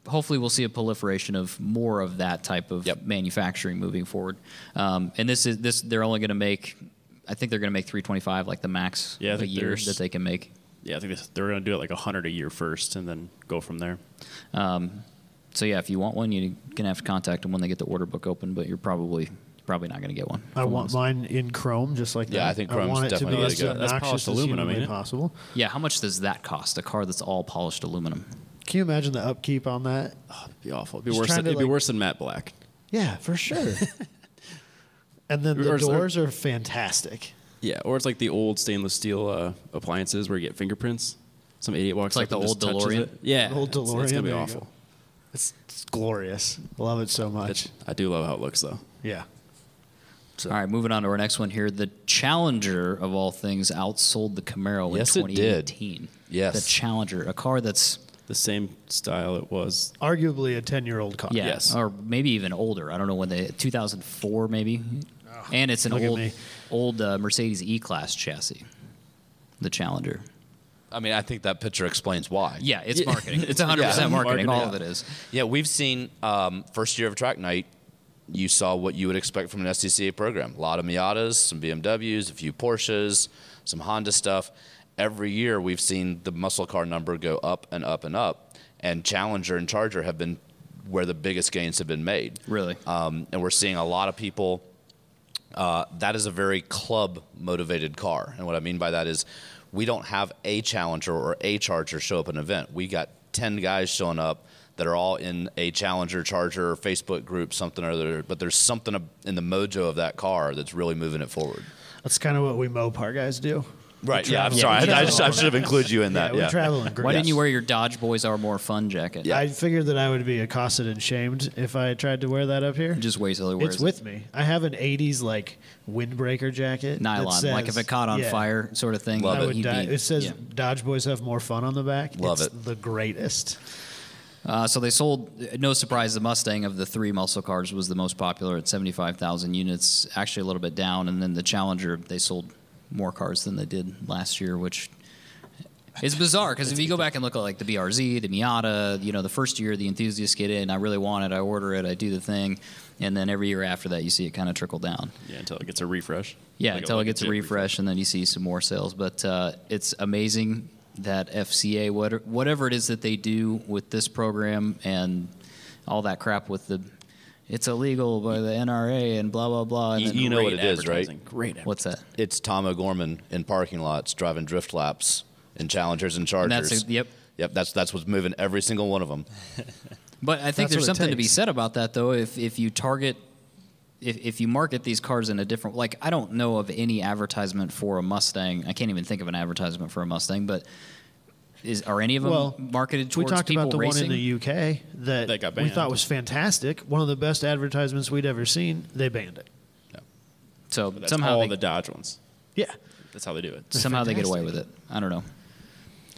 hopefully we'll see a proliferation of more of that type of manufacturing moving forward. And this they're only going to make. I think they're going to make 325 like the max a year that they can make. Yeah, I think they're going to do it like 100 a year first and then go from there. So yeah, if you want one, you're going to have to contact them when they get the order book open, but you're probably not going to get one. I want mine in chrome, just like that. Yeah, I think chrome's definitely as good. That's polished aluminum, ain't it? Possible. Yeah, how much does that cost? A car that's all polished aluminum. Can you imagine the upkeep on that? Oh, it'd be awful. It'd be worse than matte black. Yeah, for sure. And then the doors are fantastic. Yeah, or it's like the old stainless steel appliances where you get fingerprints. Some idiot walks It's like up the and old just touches DeLorean? it. Yeah, Old DeLorean, It's gonna be there you awful. go. It's glorious. Love it so much. I do love how it looks, though. Yeah. All right, moving on to our next one here. The Challenger, of all things, outsold the Camaro in 2018. Yes. The Challenger, a car that's... The same style it was. Arguably a 10-year-old car. Yeah, Yes. or maybe even older. I don't know when 2004 maybe. And it's an old Mercedes E-Class chassis, the Challenger. I mean, I think that picture explains why. Yeah, it's marketing. It's 100% marketing. All of it is. Yeah, we've seen first year of track night, you saw what you would expect from an SCCA program. A lot of Miatas, some BMWs, a few Porsches, some Honda stuff. Every year we've seen the muscle car number go up and up and up. And Challenger and Charger have been where the biggest gains have been made. Really? And we're seeing a lot of people. That is a very club-motivated car. And what I mean by that is we don't have a Challenger or a Charger show up at an event. We got 10 guys showing up that are all in a Challenger, Charger, Facebook group, something or other. But there's something in the mojo of that car that's really moving it forward. That's kind of what we Mopar guys do. Right, yeah, I'm sorry. I should have included you in that. We travel in groups. Why didn't you wear your Dodge Boys Are More Fun jacket? I figured that I would be accosted and shamed if I tried to wear that up here. Just wait till he wears It's with me. I have an 80s like windbreaker jacket. nylon, that says, like if it caught on fire sort of thing. Love I it. would die. It says Dodge Boys Have More Fun on the back. Love it's it. the greatest. So they sold, no surprise, the Mustang of the three muscle cars was the most popular at 75,000 units, actually a little bit down. And then the Challenger, they sold more cars than they did last year, which is bizarre because if you go back and look at like the BRZ, the Miata, the first year the enthusiasts get in, I really want it, I order it, I do the thing, and then every year after that you see it kind of trickle down. Yeah, until it gets a refresh. Yeah, until it gets a refresh, and then you see some more sales. But it's amazing that FCA, whatever it is that they do with this program and all that crap with it's illegal by the NRA and blah, blah, blah. And You know what it is, right? Great. What's that? It's Tom O'Gorman in parking lots driving drift laps in Challengers and Chargers. Yep. That's what's moving every single one of them. But I think That's there's what it something to be takes. said about that, though. If you target, if you market these cars in a different, like I don't know of any advertisement for a Mustang. I can't even think of an advertisement for a Mustang, but are any of them marketed towards we talked people about the racing? one in the UK that got we banned. thought was fantastic. One of the best advertisements we'd ever seen. They banned it. So That's somehow all they, the Dodge ones. Yeah. That's how they do it. somehow they get away fantastic. with it. I don't know.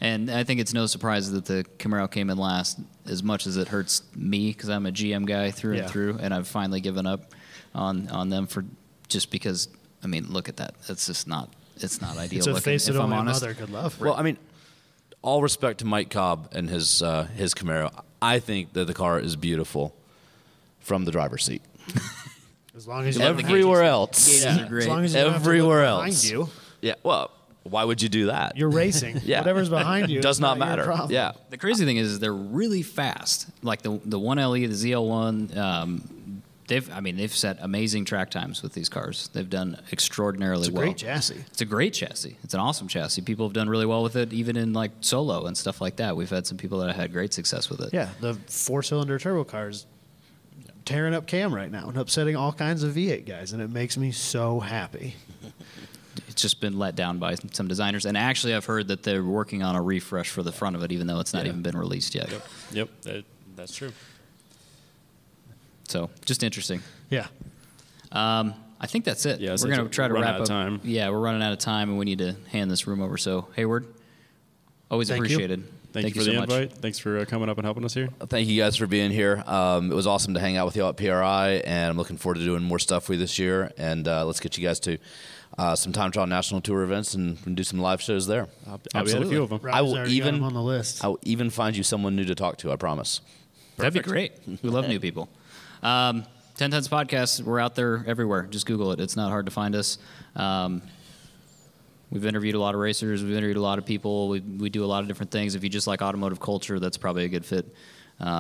And I think it's no surprise that the Camaro came in last, as much as it hurts me because I'm a GM guy through and through, and I've finally given up on them for just because. I mean, look at that. It's just not. It's not ideal. It's a looking, face that if I'm only a honest. mother could love. Well, I mean, all respect to Mike Cobb and his Camaro. I think that the car is beautiful from the driver's seat. As long as love the Everywhere gauges. else. Gauges are great. As long as you don't have to look Everywhere behind else. you. Yeah, well, Why would you do that? You're racing. Yeah. Whatever's behind you does is not your matter. problem. Yeah. The crazy thing is they're really fast. Like the 1LE, the ZL1, they've set amazing track times with these cars. They've done extraordinarily well. It's a great chassis. It's a great chassis. It's an awesome chassis. People have done really well with it, even in like solo and stuff like that. We've had some people that have had great success with it. Yeah, the 4-cylinder turbo cars tearing up cam right now and upsetting all kinds of V8 guys, and it makes me so happy. It's just been let down by some designers. And actually, I've heard that they're working on a refresh for the front of it, even though it's not even been released yet. Yep, that's true. So, just interesting. Yeah. I think that's it. Yeah, we're going to try to run wrap out of up. time. Yeah, we're running out of time, and we need to hand this room over. So, Heyward, always Thank you. appreciated. Thank you for so the much. invite. Thanks for coming up and helping us here. Thank you guys for being here. It was awesome to hang out with you all at PRI, and I'm looking forward to doing more stuff for you this year. And let's get you guys to some Time Trial National Tour events and do some live shows there. I'll be at a few of them. Rob's I will already got even 'em on the list. I will even find you someone new to talk to. I promise. That'd be great. We love new people. 10 Tons Podcast, we're out there everywhere. Just Google it. It's not hard to find us. We've interviewed a lot of racers. We've interviewed a lot of people. We do a lot of different things. If you just like automotive culture, that's probably a good fit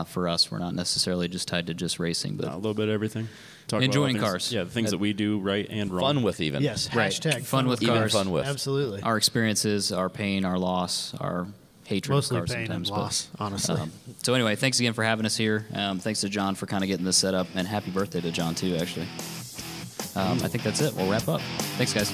for us. We're not necessarily just tied to just racing, but A little bit of everything. Talk Enjoying about all cars. things, yeah, the things that we do right and wrong. Fun with even. Yes, Right. hashtag Fun with Even cars. fun with. Absolutely. our experiences, our pain, our loss, our hatred Mostly of cars pain and sometimes. loss, honestly. So anyway, thanks again for having us here. Thanks to John for kind of getting this set up, and happy birthday to John too, actually. I think that's it. We'll wrap up. Thanks, guys.